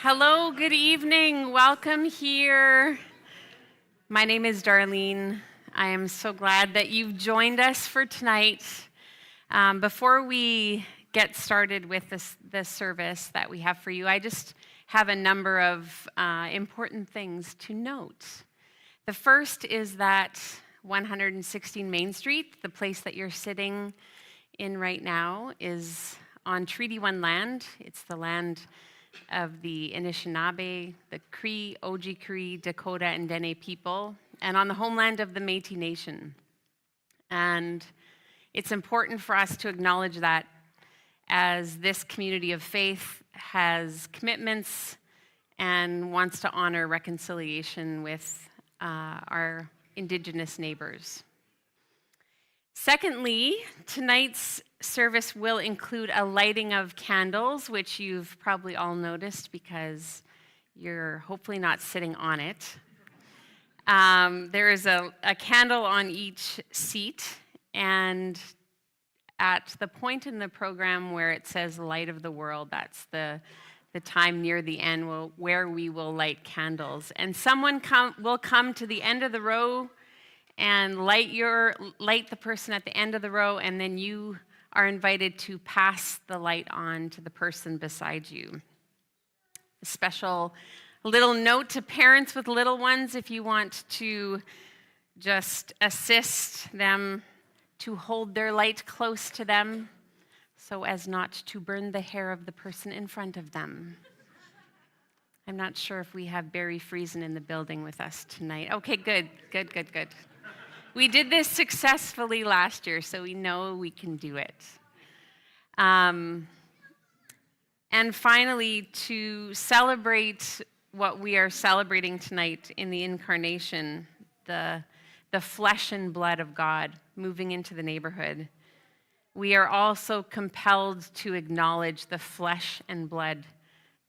Hello, good evening. Welcome here. My name is Darlene. I am so glad that you've joined us for tonight. Before we get started with this service that we have for you, I just have a number of important things to note. The first is that 116 Main Street, the place that you're sitting in right now, is on Treaty 1 land. It's the land of the Anishinaabe, the Cree, Oji-Cree, Dakota, and Dene people, and on the homeland of the Métis Nation. And it's important for us to acknowledge that as this community of faith has commitments and wants to honor reconciliation with our Indigenous neighbors. Secondly, tonight's service will include a lighting of candles, which you've probably all noticed because you're hopefully not sitting on it. There is a candle on each seat, and at the point in the program where it says Light of the World, that's the time near the end where we will light candles. And someone will come to the end of the row and light the person at the end of the row, and then you are invited to pass the light on to the person beside you. A special little note to parents with little ones: if you want to just assist them to hold their light close to them so as not to burn the hair of the person in front of them. I'm not sure if we have Barry Friesen in the building with us tonight. Okay, good. We did this successfully last year, so we know we can do it. And finally, to celebrate what we are celebrating tonight in the incarnation, the flesh and blood of God moving into the neighborhood, we are also compelled to acknowledge the flesh and blood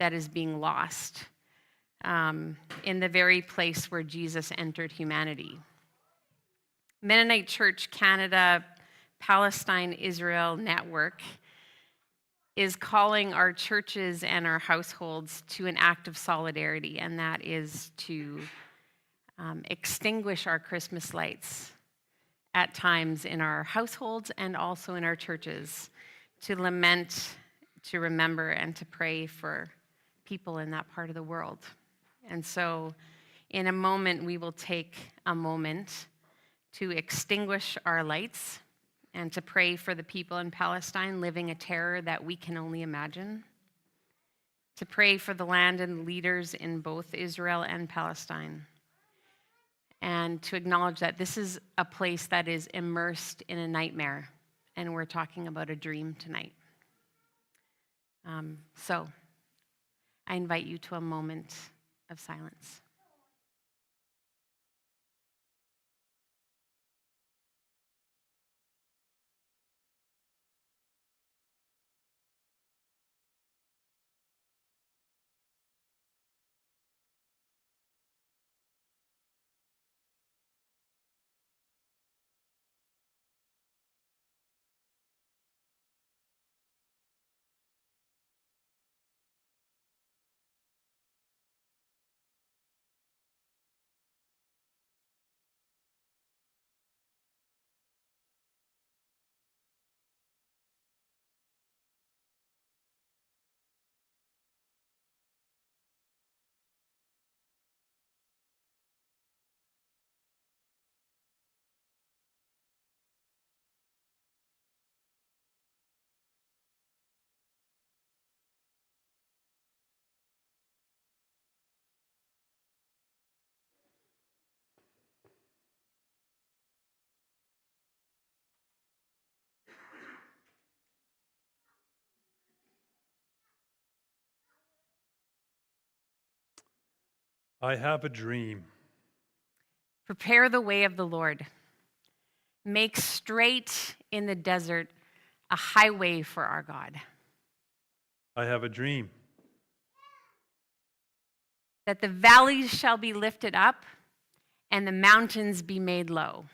that is being lost in the very place where Jesus entered humanity. Mennonite Church Canada Palestine Israel Network is calling our churches and our households to an act of solidarity, and that is to extinguish our Christmas lights at times in our households and also in our churches, to lament, to remember, and to pray for people in that part of the world. And so in a moment, we will take a moment to extinguish our lights and to pray for the people in Palestine living a terror that we can only imagine, to pray for the land and leaders in both Israel and Palestine, and to acknowledge that this is a place that is immersed in a nightmare, and we're talking about a dream tonight. So I invite you to a moment of silence. I have a dream. Prepare the way of the Lord. Make straight in the desert a highway for our God. I have a dream. That the valleys shall be lifted up and the mountains be made low.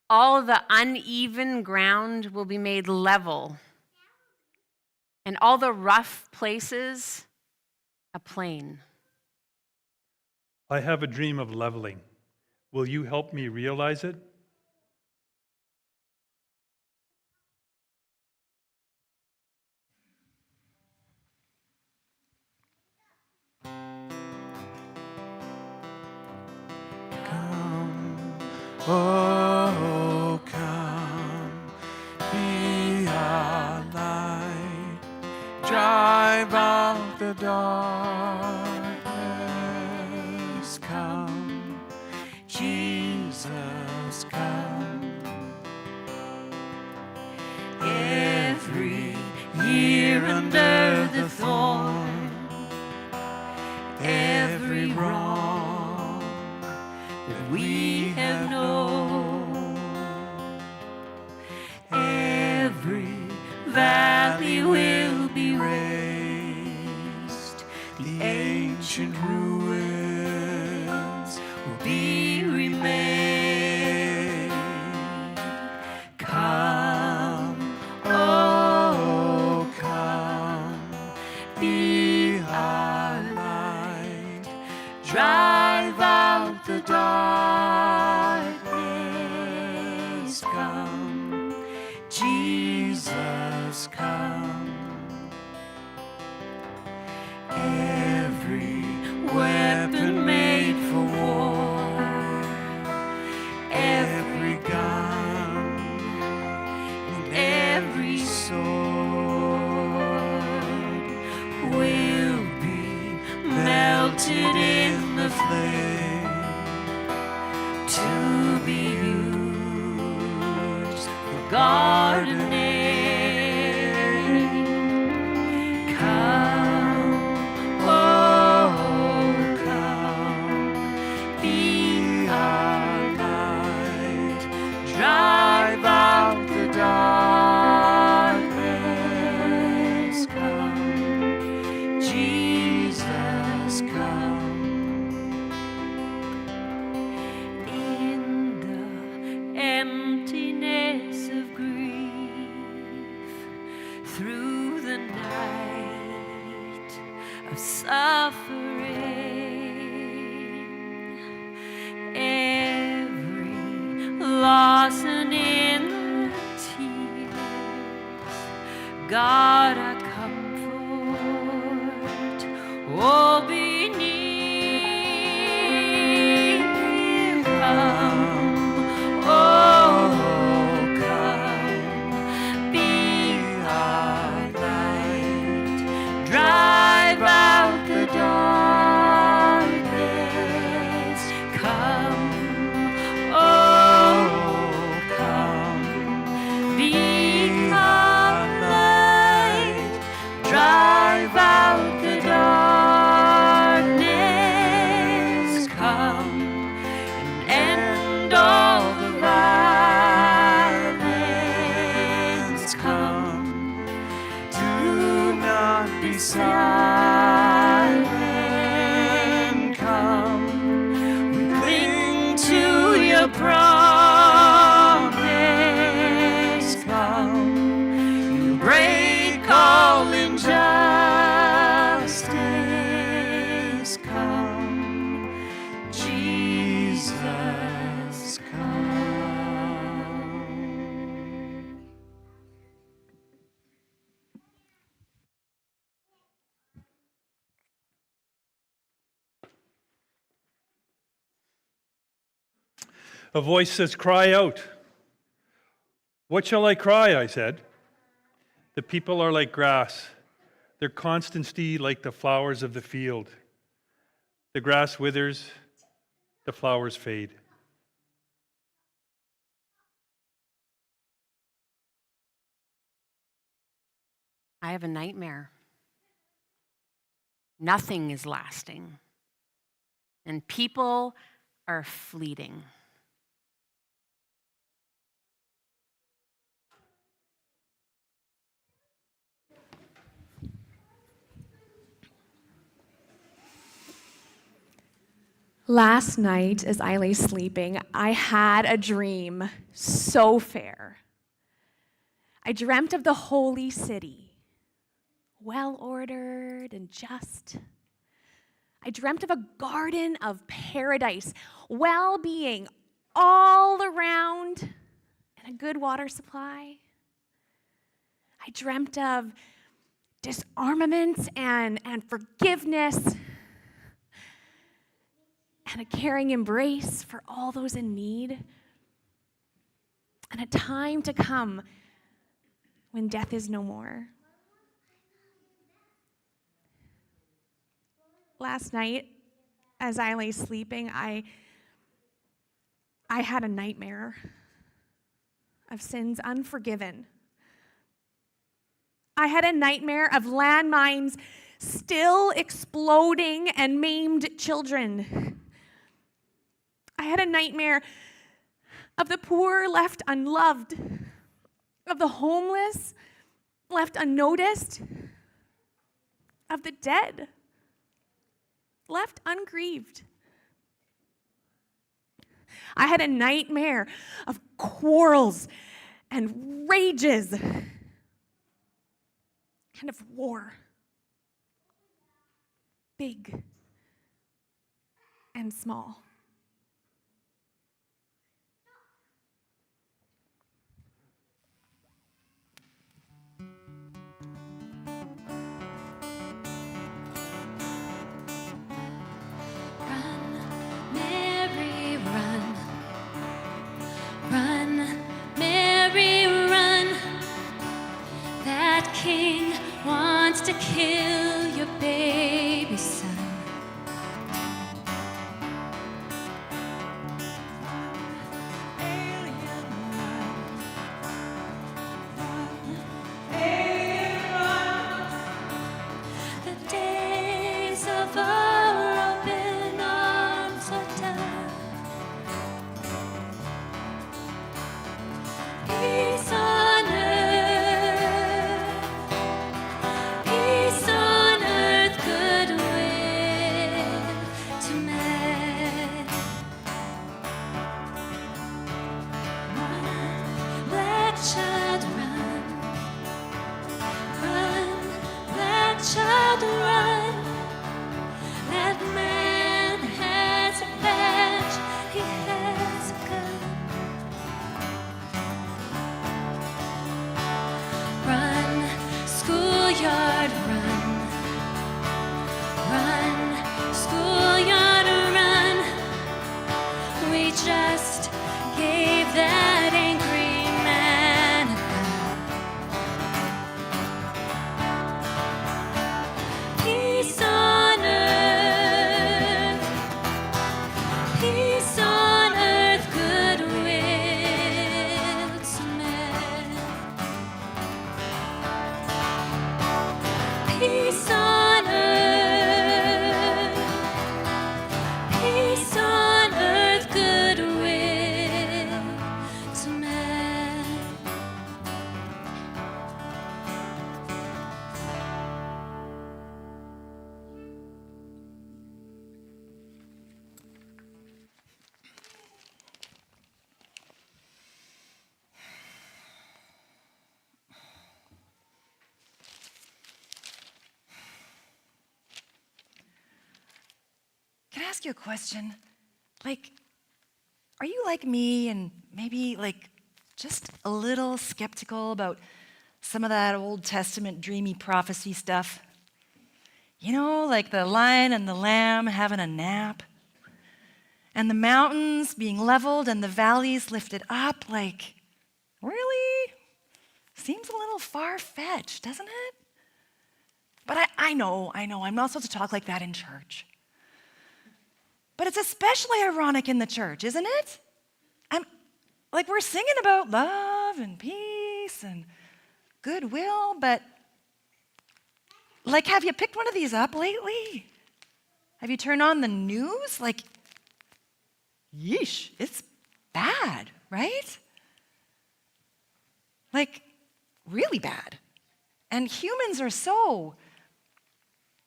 All the uneven ground will be made level, and all the rough places a plane. I have a dream of leveling. Will you help me realize it? Come, oh, come, be our light, drive out the darkness. Come, Jesus, come. Every year under the thorn, every wrong that we have known, every valley will be raised, the ancient ruins will be remade. Come, oh, come, be our light, drive out the darkness. Come, Jesus, come. Every weapon made for war, every gun and every sword will be melted in the flame to be used for gardening. Come, oh, come, be our light, drive out the darkness. Come, Jesus, come. In the emptiness of grief, through the night of suffering, every loss and in the tears, God, a comfort, oh, be near. Come, oh, come, be our light, drive out the darkness. Come, oh, come, be our light, drive out the darkness. Come, and end all the violence. Come, do not be silent. Come, we cling to your promise. Come, you break all injustice. Come, Jesus, come. A voice says, "Cry out." "What shall I cry?" I said. "The people are like grass, their constancy like the flowers of the field. The grass withers, the flowers fade." I have a nightmare. Nothing is lasting, and people are fleeting. Last night, as I lay sleeping, I had a dream so fair. I dreamt of the holy city, well ordered and just, I dreamt of a garden of paradise, well-being all around, and a good water supply. I dreamt of disarmament and forgiveness and a caring embrace for all those in need, and a time to come when death is no more. Last night, as I lay sleeping, I had a nightmare of sins unforgiven. I had a nightmare of landmines still exploding and maimed children. I had a nightmare of the poor left unloved, of the homeless left unnoticed, of the dead left ungrieved. I had a nightmare of quarrels and rages and of war, big and small. King wants to kill your baby son. The days of our open arms are done. Peace on earth, peace on earth, goodwill to men. Run, let child run, run, let child run. That man has a badge, he has a gun. Run, schoolyard, run. Run, schoolyard, run. We just gave that angry man a gun. Peace on earth, peace on earth, goodwill to men. Peace on earth, peace on earth, goodwill to men. Can I ask you a question? Like, are you like me and maybe just a little skeptical about some of that Old Testament dreamy prophecy stuff? You know, like the lion and the lamb having a nap, and the mountains being leveled and the valleys lifted up. Like, really? Seems a little far-fetched, doesn't it? But I know, I'm not supposed to talk like that in church. But it's especially ironic in the church, isn't it? We're singing about love and peace and goodwill, but have you picked one of these up lately? Have you turned on the news? Yeesh, it's bad, right? Really bad. And humans are so,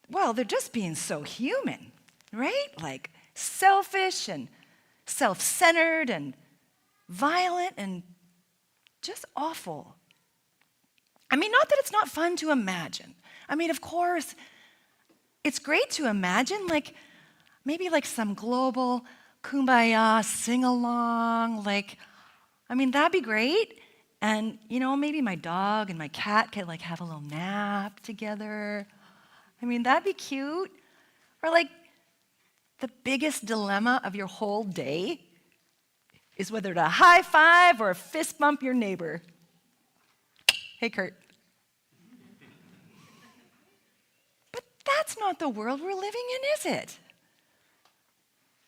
they're just being so human, right? Selfish and self-centered and violent and just awful. Not that it's not fun to imagine. Of course, it's great to imagine, like, maybe like some global kumbaya sing-along, like, I mean, that'd be great. And, maybe my dog and my cat could, like, have a little nap together. I mean, that'd be cute. Or, like, the biggest dilemma of your whole day is whether to high five or fist bump your neighbor. Hey, Kurt. But that's not the world we're living in, is it?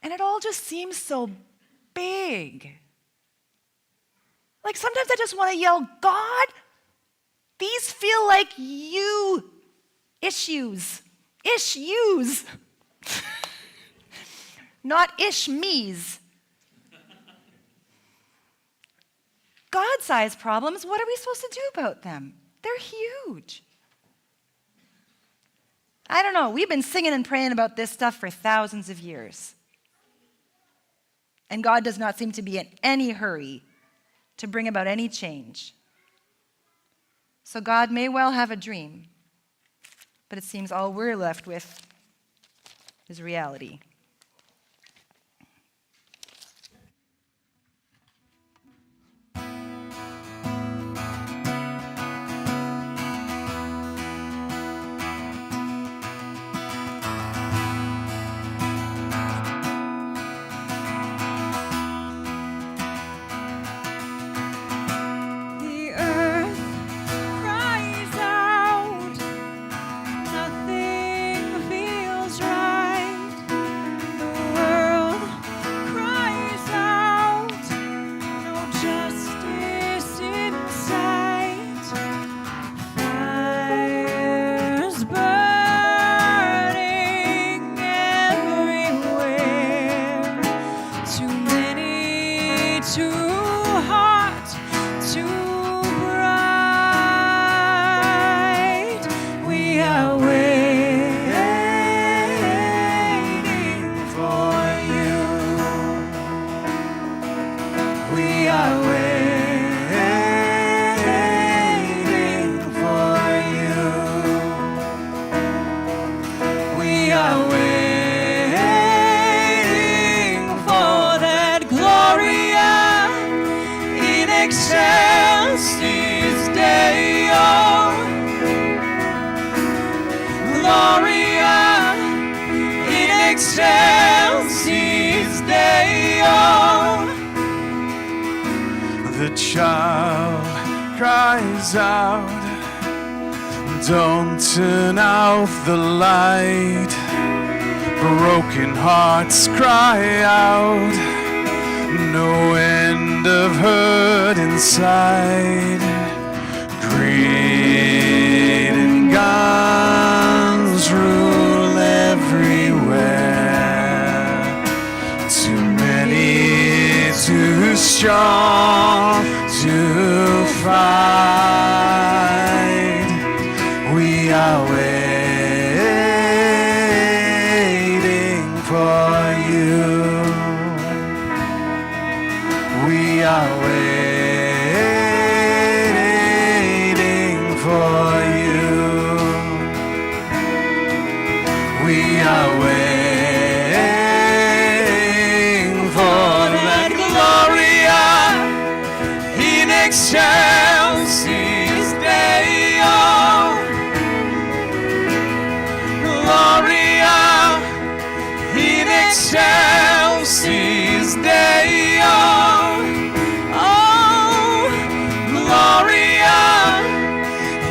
And it all just seems so big. Like sometimes I just want to yell, God, these feel like you issues. Issues. Not ish-me's. God-sized problems, what are we supposed to do about them? They're huge. I don't know, we've been singing and praying about this stuff for thousands of years. And God does not seem to be in any hurry to bring about any change. So God may well have a dream, but it seems all we're left with is reality. The earth cries out, nothing feels right. The world cries out, no justice in sight. Fires burning everywhere. Too many, too hot, too bright. We are waiting for you. We are waiting for you. We are waiting for that Gloria in excelsis Deo. Gloria in excelsis Deo. The child cries out, don't turn out the light. Broken hearts cry out, no end of hurt inside. Greed and guns rule everywhere. Too many, too strong to fight. We are waiting for you. We are waiting for you. We are waiting for that Gloria in excelsis Deo. Gloria in excelsis Deo. Oh, Gloria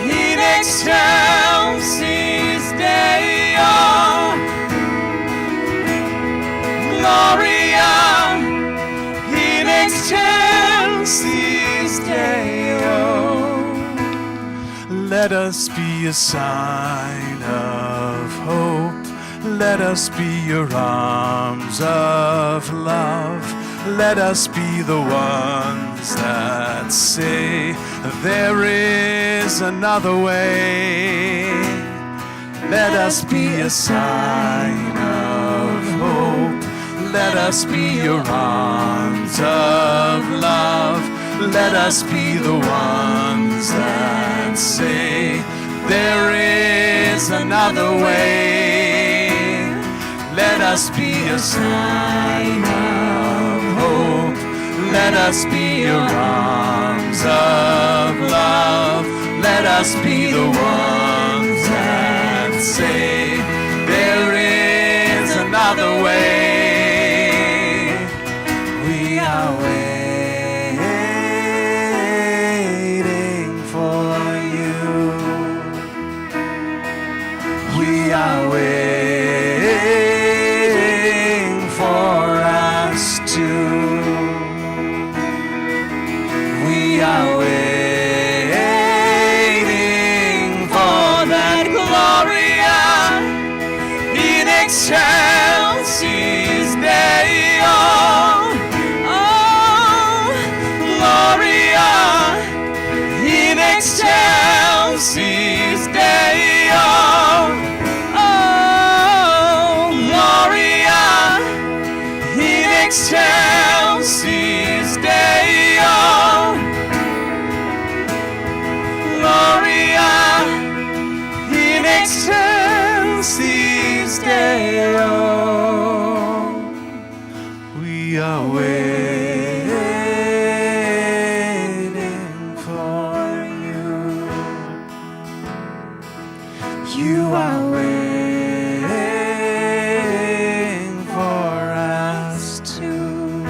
in excelsis Deo. Gloria in excelsis Deo. Let us be a sign of hope. Let us be your arms of love. Let us be the ones that say there is another way. Let us be a sign of hope. Let us be your arms of love. Let us be the ones that say there is another way. us be a sign of hope. Let us be your arms of love. Let us be the ones that say there is another way. We are waiting for you. We are waiting for us too. We are waiting for that Gloria in excelsis Deo. Oh, Gloria in excelsis Deo. Oh, Gloria in excelsis Deo. Gloria in excelsis Deo. We are waiting for you. You are waiting for us too.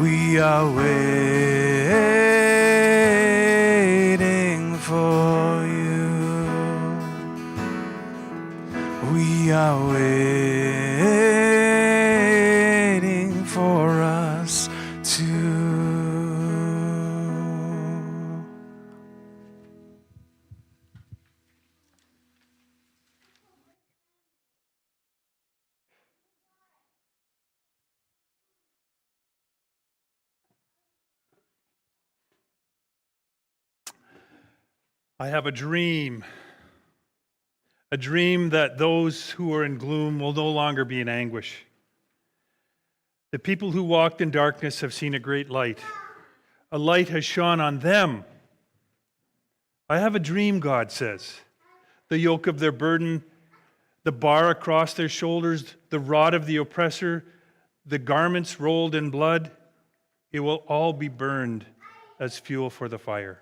We are waiting for you. We are waiting for us too. I have a dream that those who are in gloom will no longer be in anguish. The people who walked in darkness have seen a great light. A light has shone on them. I have a dream, God says. The yoke of their burden, the bar across their shoulders, the rod of the oppressor, the garments rolled in blood, it will all be burned as fuel for the fire.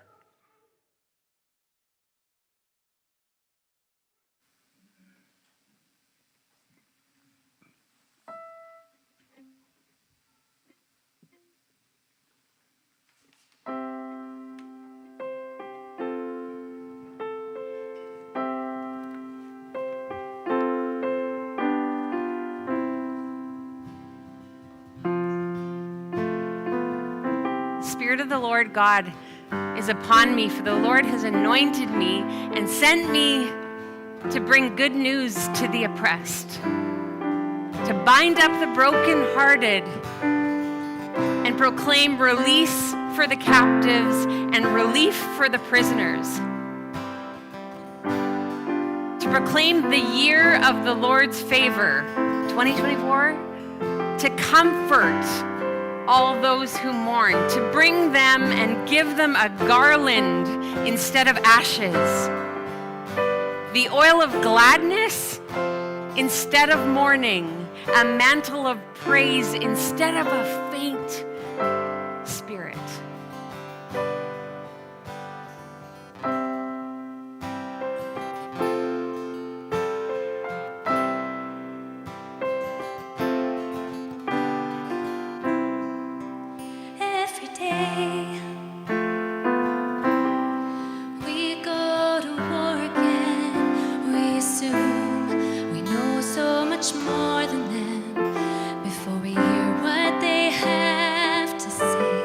Spirit of the Lord God is upon me, for the Lord has anointed me and sent me to bring good news to the oppressed, to bind up the brokenhearted and proclaim release for the captives and relief for the prisoners, to proclaim the year of the Lord's favor, 2024, to comfort all those who mourn, to bring them and give them a garland instead of ashes, the oil of gladness instead of mourning, a mantle of praise instead of a faint spirit. Every day we go to war again. We assume we know so much more than them before we hear what they have to say.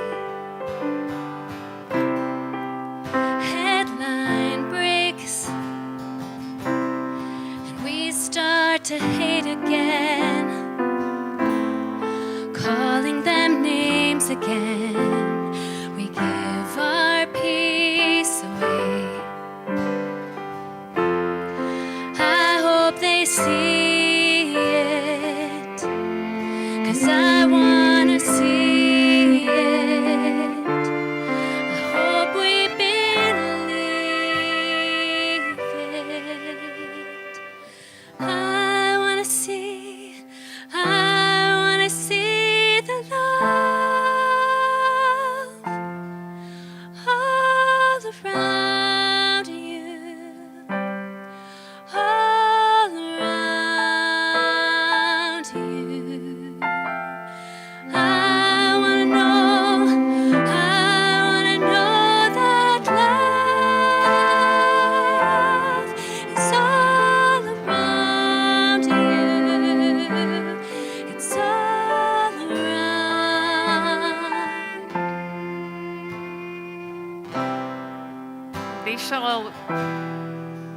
Headline breaks and we start to hate again, calling them names again. We give our peace away. I hope they see it, 'cause I wanna see it. I hope we believe it. I shall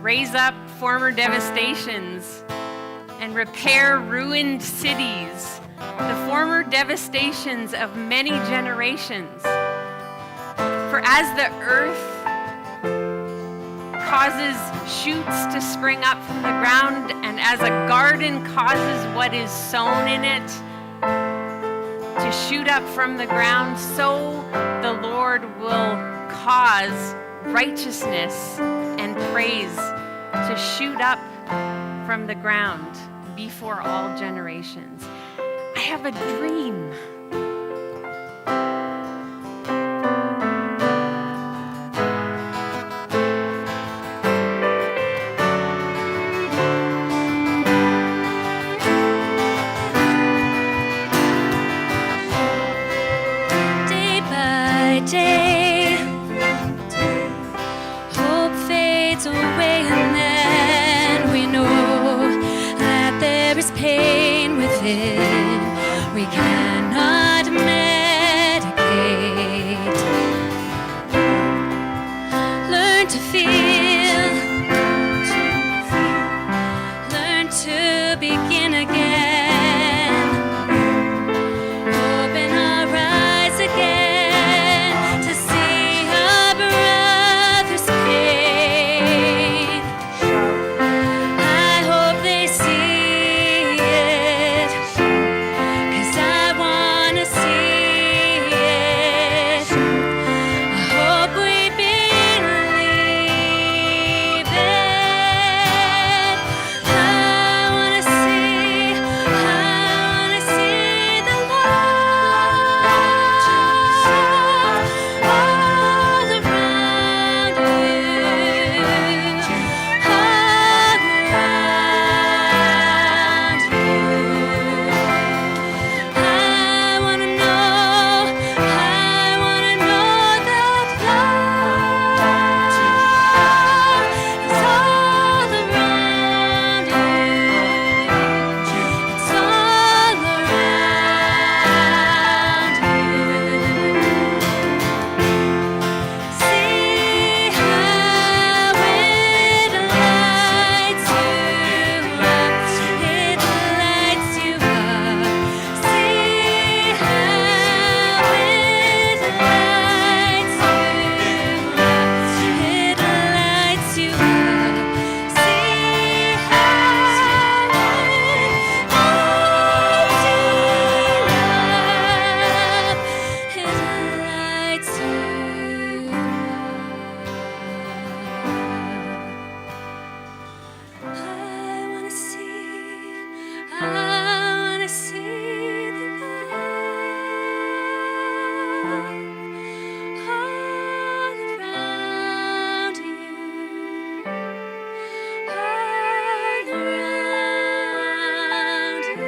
raise up former devastations and repair ruined cities, the former devastations of many generations. For as the earth causes shoots to spring up from the ground, and as a garden causes what is sown in it to shoot up from the ground, so the Lord will cause righteousness and praise to shoot up from the ground before all generations. I have a dream. Day by day, hope fades away, and then we know that there is pain within. We cannot medicate. Learn to feel, learn to begin again. Open our eyes again to see our brother's pain. I hope they see it, 'cause I wanna see it. I hope we believe it. I wanna see the love all around you, all around you. I wanna know that love is all around you. It's all around you. See how it lights you up. It lights you up. See how it lights you up. It lights you up. See how it lights you up. It lights you up. I wanna see the love all around you, all around you.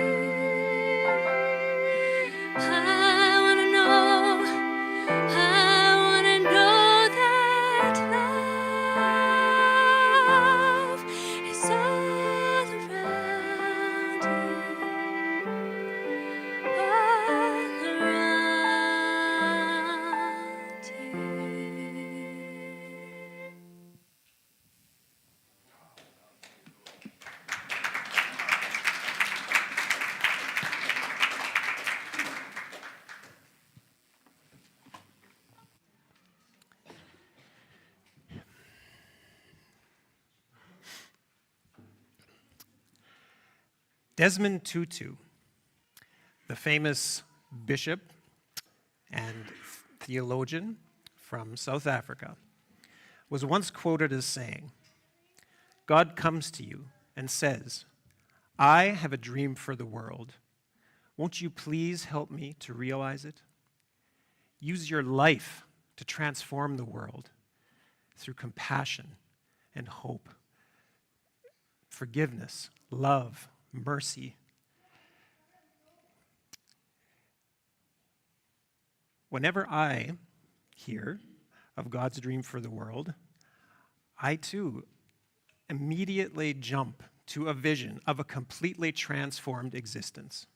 I wanna know that love is all around you, all around you. Desmond Tutu, the famous bishop and theologian from South Africa, was once quoted as saying, "God comes to you and says, 'I have a dream for the world. Won't you please help me to realize it? Use your life to transform the world through compassion and hope, forgiveness, love, mercy.'" Whenever I hear of God's dream for the world, I too immediately jump to a vision of a completely transformed existence.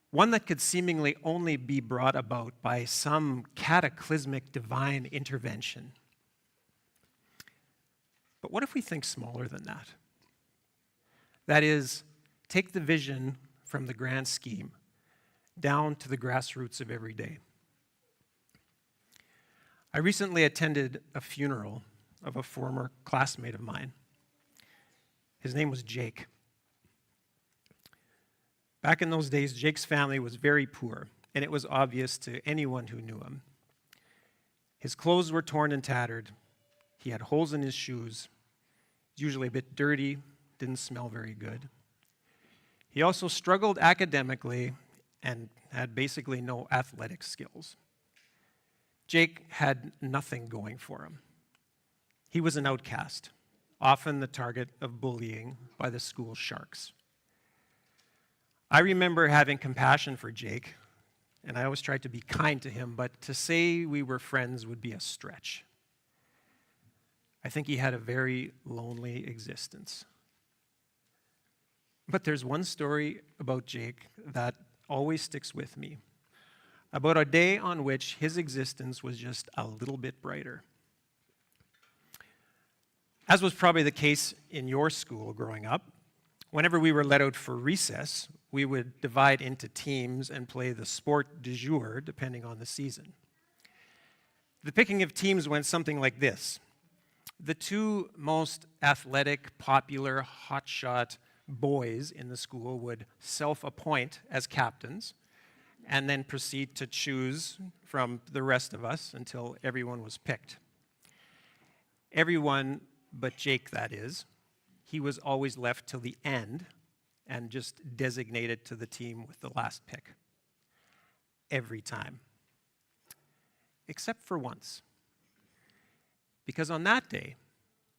One that could seemingly only be brought about by some cataclysmic divine intervention. But what if we think smaller than that? That is, take the vision from the grand scheme down to the grassroots of every day. I recently attended a funeral of a former classmate of mine. His name was Jake. Back in those days, Jake's family was very poor, and it was obvious to anyone who knew him. His clothes were torn and tattered. He had holes in his shoes, usually a bit dirty, didn't smell very good. He also struggled academically and had basically no athletic skills. Jake had nothing going for him. He was an outcast, often the target of bullying by the school sharks. I remember having compassion for Jake, and I always tried to be kind to him, but to say we were friends would be a stretch. I think he had a very lonely existence. But there's one story about Jake that always sticks with me, about a day on which his existence was just a little bit brighter. As was probably the case in your school growing up, whenever we were let out for recess, we would divide into teams and play the sport du jour, depending on the season. The picking of teams went something like this. The two most athletic, popular, hotshot boys in the school would self-appoint as captains and then proceed to choose from the rest of us until everyone was picked. Everyone but Jake, that is, he was always left till the end and just designated to the team with the last pick. Every time. Except for once. Because on that day,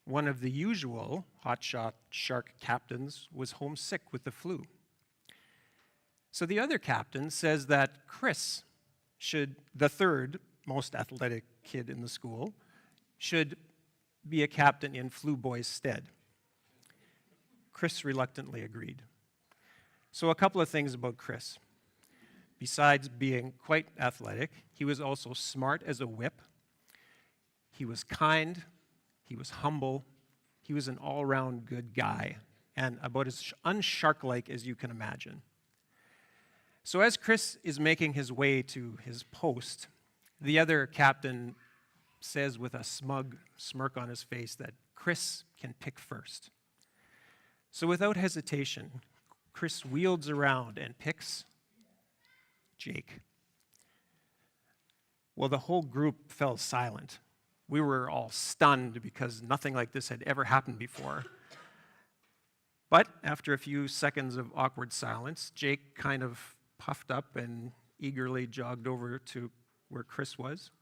one of the usual hotshot shark captains was homesick with the flu. So the other captain says that Chris should, the third most athletic kid in the school, should be a captain in Flu Boy's stead. Chris reluctantly agreed. So a couple of things about Chris. Besides being quite athletic, he was also smart as a whip. He was kind. He was humble. He was an all-round good guy, and about as unshark-like as you can imagine. So as Chris is making his way to his post, the other captain says with a smug smirk on his face that Chris can pick first. So without hesitation, Chris wields around and picks Jake. Well, the whole group fell silent. We were all stunned because nothing like this had ever happened before. But after a few seconds of awkward silence, Jake kind of puffed up and eagerly jogged over to where Chris was.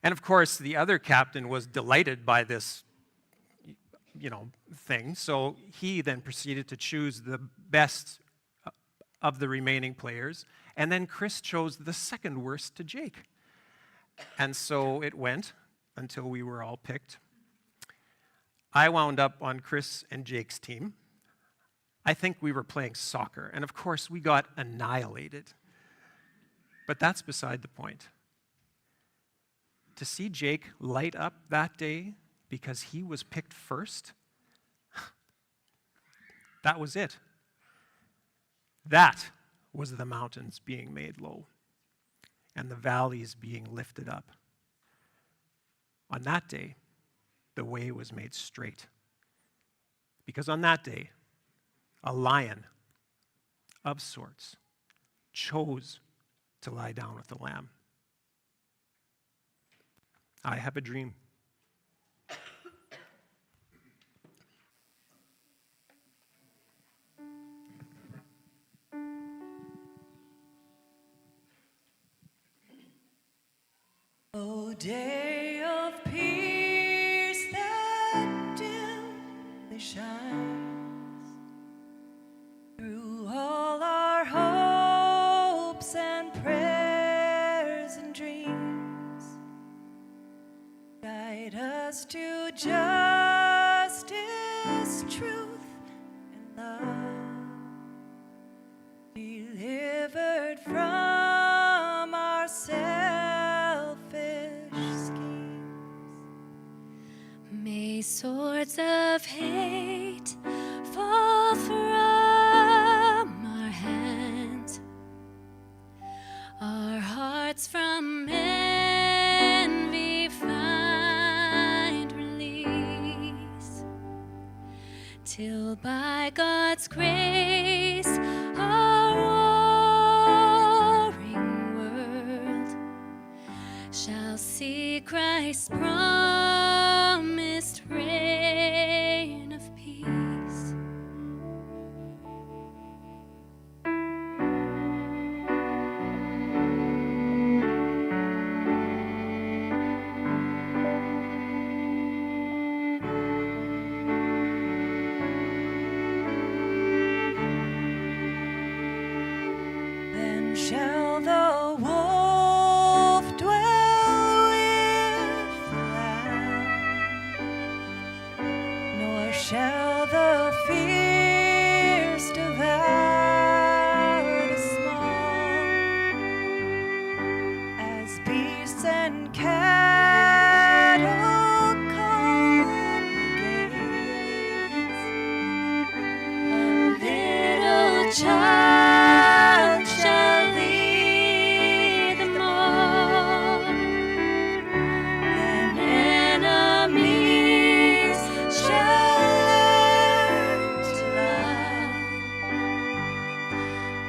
And of course, the other captain was delighted by this, thing. So he then proceeded to choose the best of the remaining players. And then Chris chose the second worst to Jake. And so it went until we were all picked. I wound up on Chris and Jake's team. I think we were playing soccer. And of course, we got annihilated. But that's beside the point. To see Jake light up that day because he was picked first, that was it. That was the mountains being made low and the valleys being lifted up. On that day, the way was made straight. Because on that day, a lion of sorts chose to lie down with the lamb. I have a dream. O day of peace that dimly shines through all our hopes and prayers and dreams, guide us to justice, truth, and love, delivered from our selfish schemes. May soar swords of hate fall from our hands, our hearts from envy find release, till by God's grace our warring world shall see Christ's promised reign of peace. Then shall the wolf dwell with the lamb, nor shall the fierce devour the small, as beasts and cattle congregate. A little child shall lead them all, then enemies shall learn to love.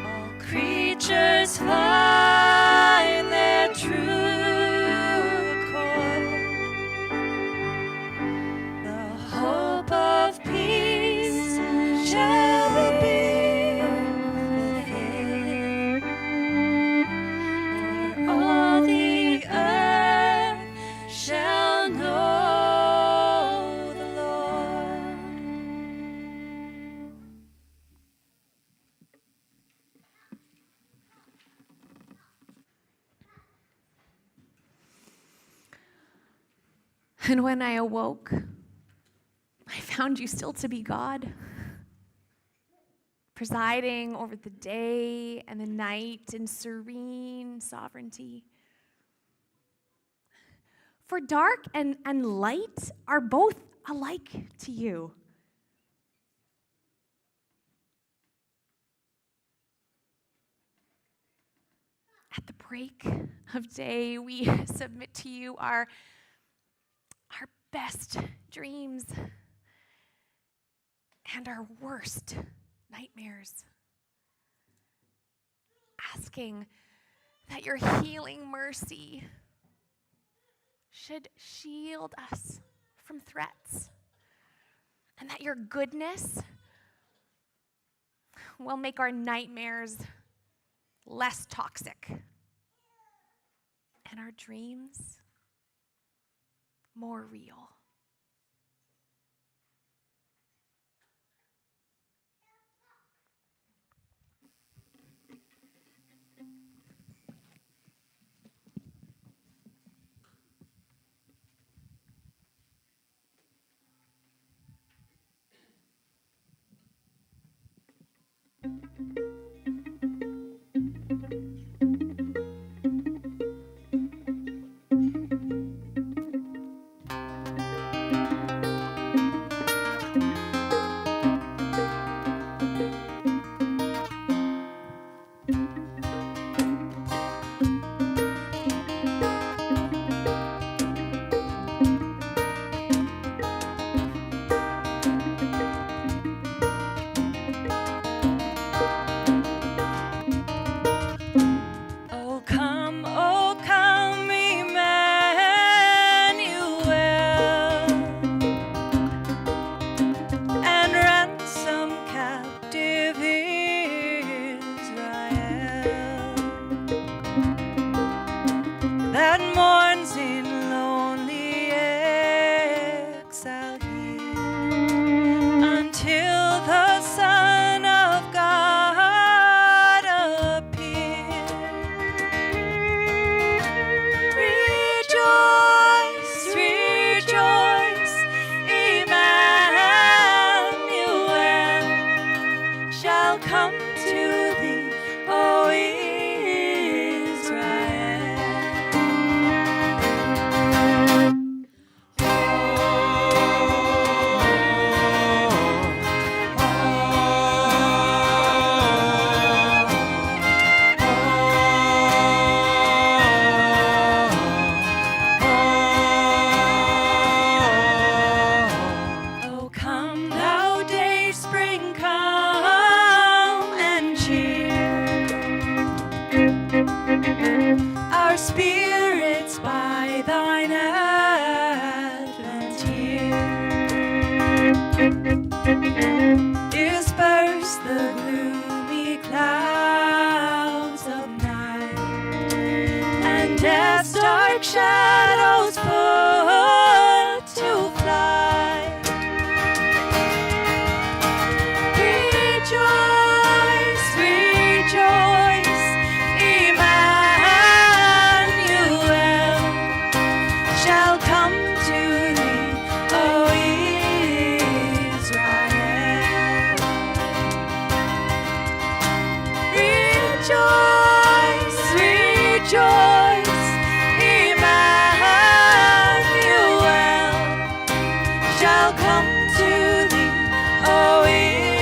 All creatures find their true accord. The hope of peace shall be fulfilled, for all the earth shall know the Lord. And when I awoke, I found you still to be God, presiding over the day and the night in serene sovereignty. For dark and light are both alike to you. At the break of day, we submit to you our best dreams and our worst nightmares, asking that your healing mercy should shield us from threats, and that your goodness will make our nightmares less toxic and our dreams more real. spirits by thine advent here. Disperse the gloomy clouds of night, and death's dark shadows put to flight. Rejoice, rejoice, Emmanuel shall come to thee, O Israel. Rejoice, rejoice, Emmanuel shall come to thee, O Israel.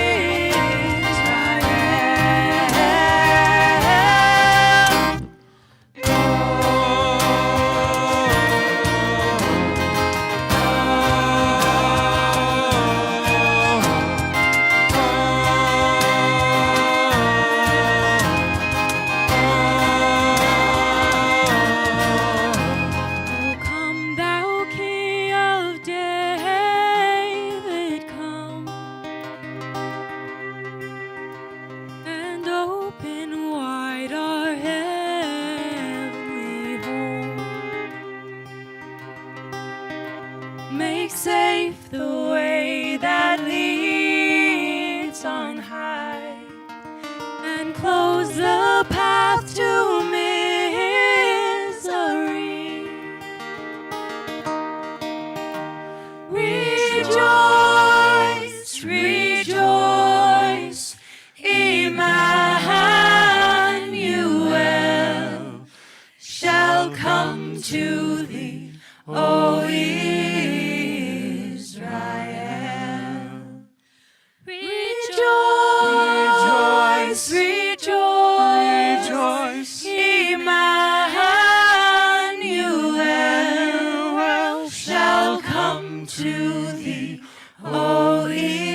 Oh, come thou King of David, come and open wide our heavenly home. Make safe the way that leads on high, and close the path to misery. Rejoice, rejoice, Emmanuel shall come to thee, O Israel. Rejoice, rejoice, Emmanuel shall come to thee, O Israel.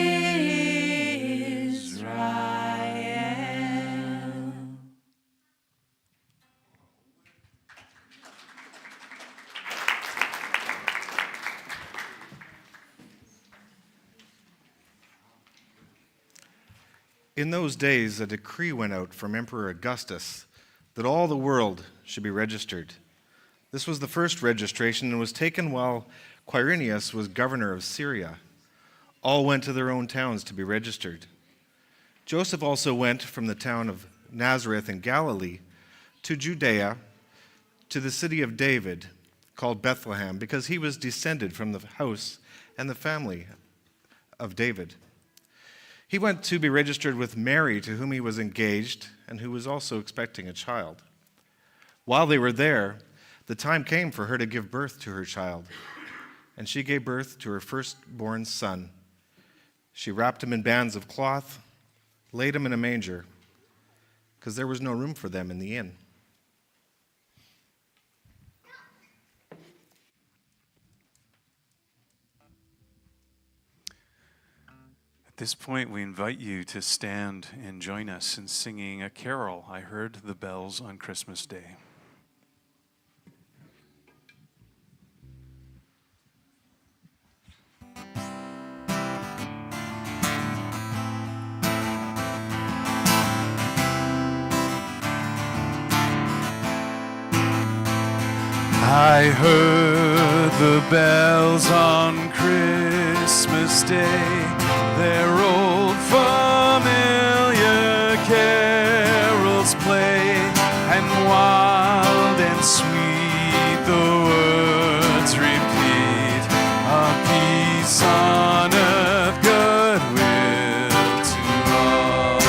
In those days, a decree went out from Emperor Augustus that all the world should be registered. This was the first registration and was taken while Quirinius was governor of Syria. All went to their own towns to be registered. Joseph also went from the town of Nazareth in Galilee to Judea, to the city of David, called Bethlehem, because he was descended from the house and the family of David. He went to be registered with Mary, to whom he was engaged, and who was also expecting a child. While they were there, the time came for her to give birth to her child, and she gave birth to her firstborn son. She wrapped him in bands of cloth, laid him in a manger, because there was no room for them in the inn. At this point, we invite you to stand and join us in singing a carol, I Heard the Bells on Christmas Day. I heard the bells on Christmas Day, their old familiar carols play, and wild and sweet the words repeat, of peace on earth, goodwill to all.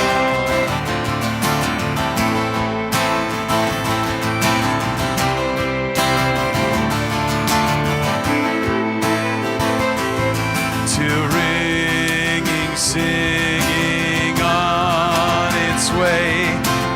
Till ringing, singing on its way,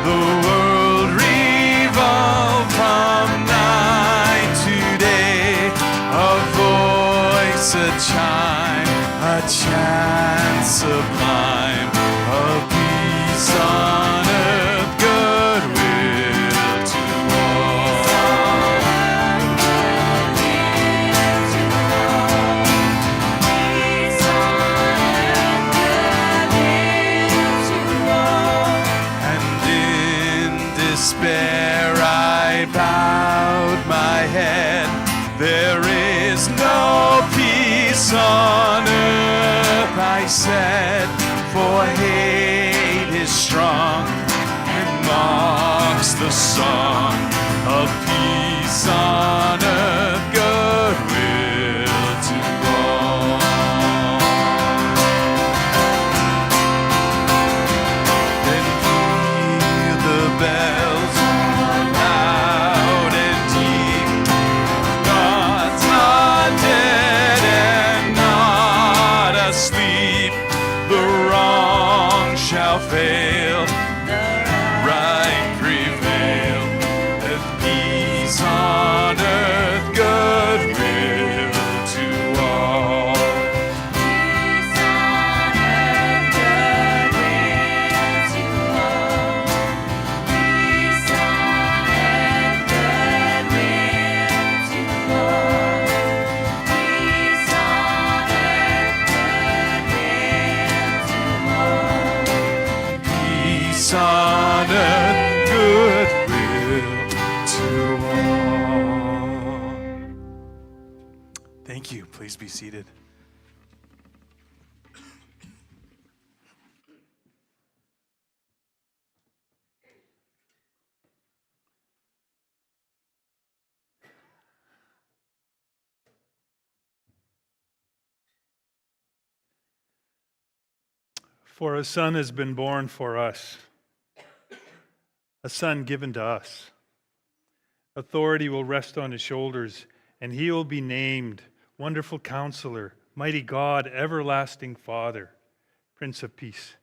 the world revolved from night to day. A voice, a chime, a chant sublime, of peace on earth, goodwill to all. despair I bowed my head. There is no peace on earth, I said, for hate is strong and mocks the song of peace on earth, goodwill to all. Then peal the bells loud and deep. Gods are dead and not asleep. The wrong shall fail, right prevail, and peace on earth, goodwill to all. Peace on earth, goodwill to all. Peace on earth, goodwill to all. Peace on earth, goodwill to all. Peace on earth, goodwill to all. Thank you. Please be seated. For a son has been born for us, a son given to us. Authority will rest on his shoulders, and he will be named Wonderful Counselor, Mighty God, Everlasting Father, Prince of Peace.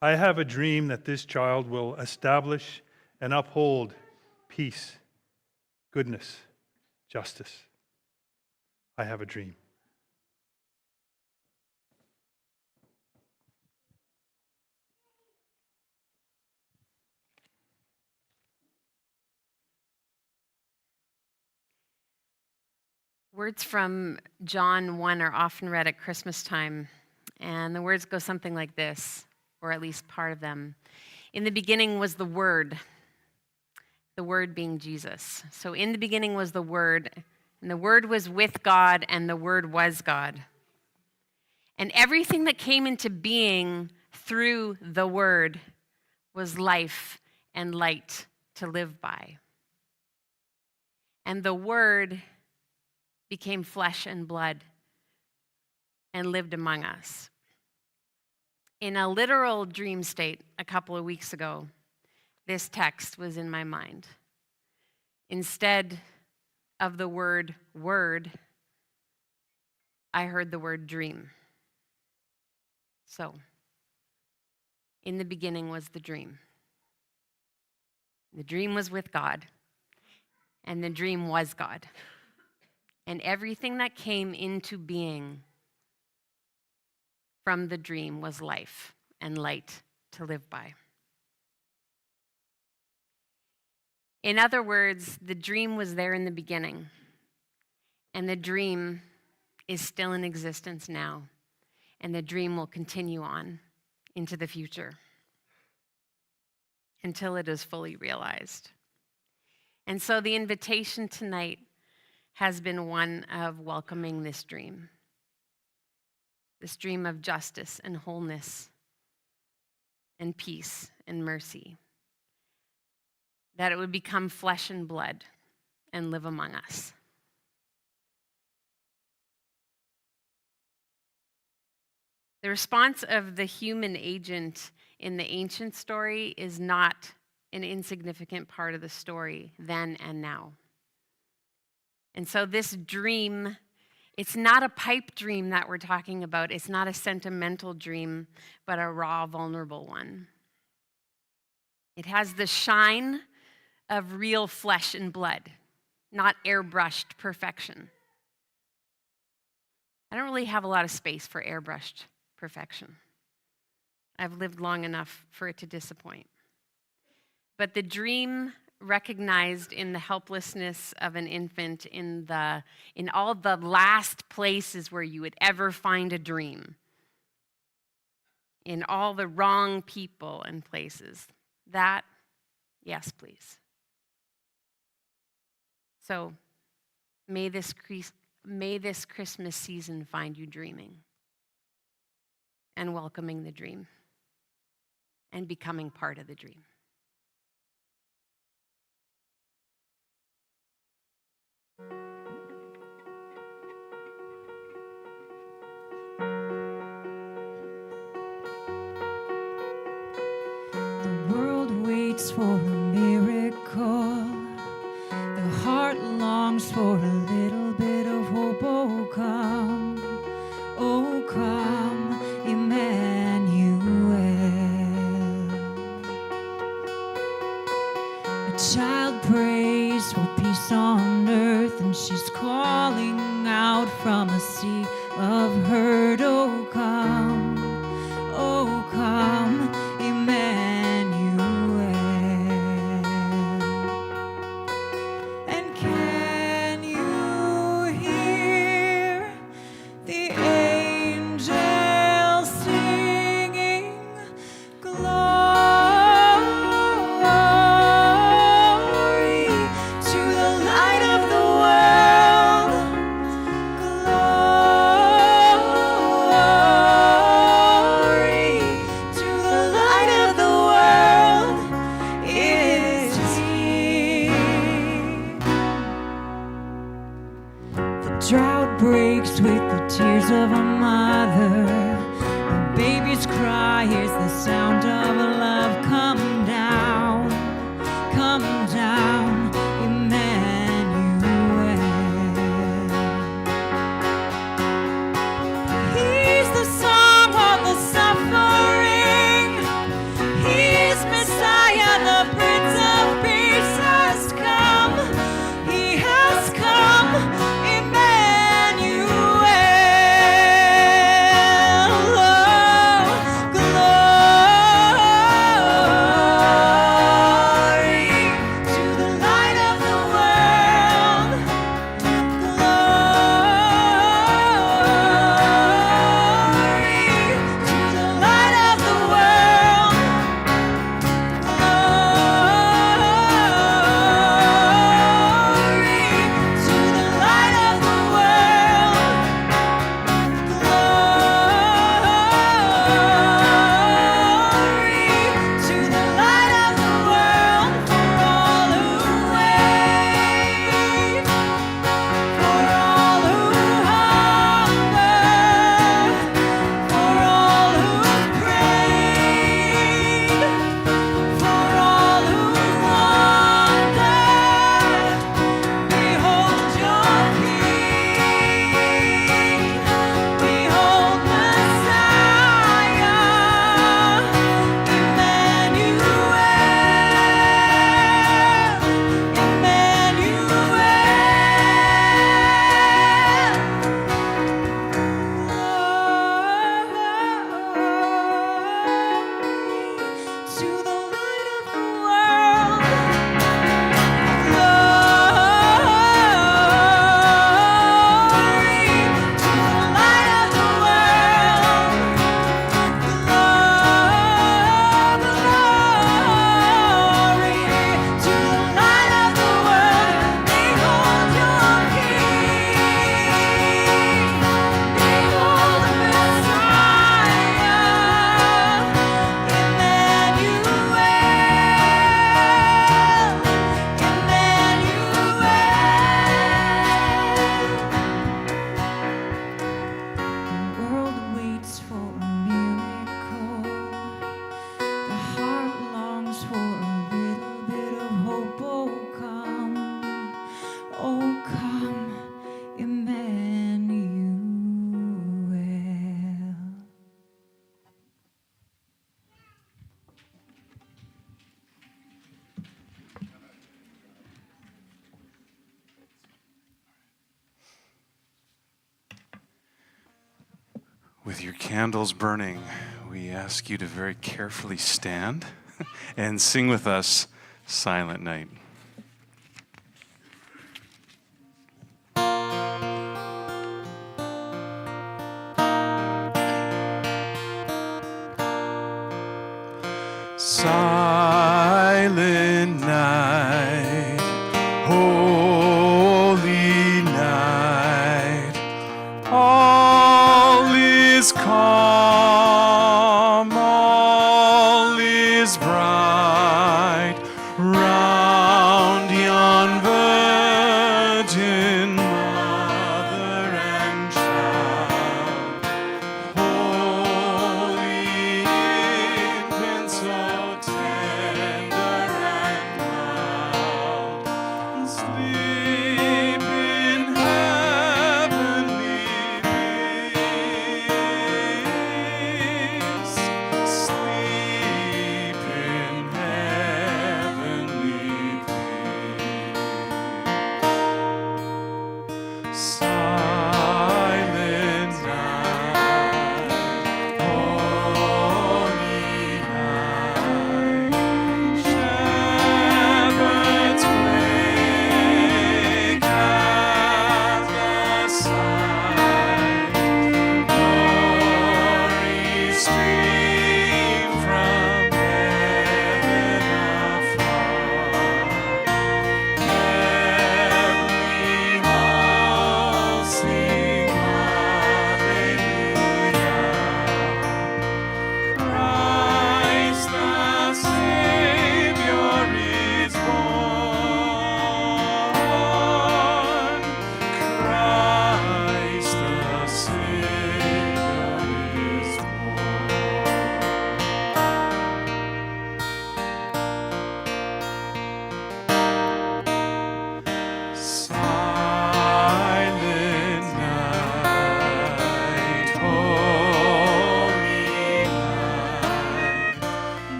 I have a dream that this child will establish and uphold peace, goodness, justice. I have a dream. Words from John 1 are often read at Christmas time, and the words go something like this, or at least part of them. In the beginning was the Word being Jesus. So in the beginning was the Word, and the Word was with God, and the Word was God. And everything that came into being through the Word was life and light to live by. And the Word became flesh and blood and lived among us. In a literal dream state a couple of weeks ago, this text was in my mind. Instead of the word word, I heard the word dream. So, in the beginning was the dream. The dream was with God, and the dream was God. And everything that came into being from the dream was life and light to live by. In other words, the dream was there in the beginning, and the dream is still in existence now, and the dream will continue on into the future until it is fully realized. And so the invitation tonight has been one of welcoming this dream of justice and wholeness and peace and mercy, that it would become flesh and blood and live among us. The response of the human agent in the ancient story is not an insignificant part of the story then and now. And so this dream, it's not a pipe dream that we're talking about. It's not a sentimental dream, but a raw, vulnerable one. It has the shine of real flesh and blood, not airbrushed perfection. I don't really have a lot of space for airbrushed perfection. I've lived long enough for it to disappoint. But the dream recognized in the helplessness of an infant, in all the last places where you would ever find a dream, in all the wrong people and places, that Yes, please. So may this Christmas season find you dreaming and welcoming the dream and becoming part of the dream. The world waits for a miracle. The heart longs for a little bit of hope. Oh, come, Emmanuel. A child prays for peace on earth, and she's calling out from a sea of hurt. Oh, come, Emmanuel. And can you hear the angels singing, glory to the light of the world, glory to the light of the world, it is here. The drought breaks with the tears of a mother. The baby's cry is the sound of love. Come down, Emmanuel. He's the song of the suffering. He's Messiah, the Prince of Peace has come. He has come, Emmanuel. With your candles burning, we ask you to very carefully stand and sing with us Silent Night.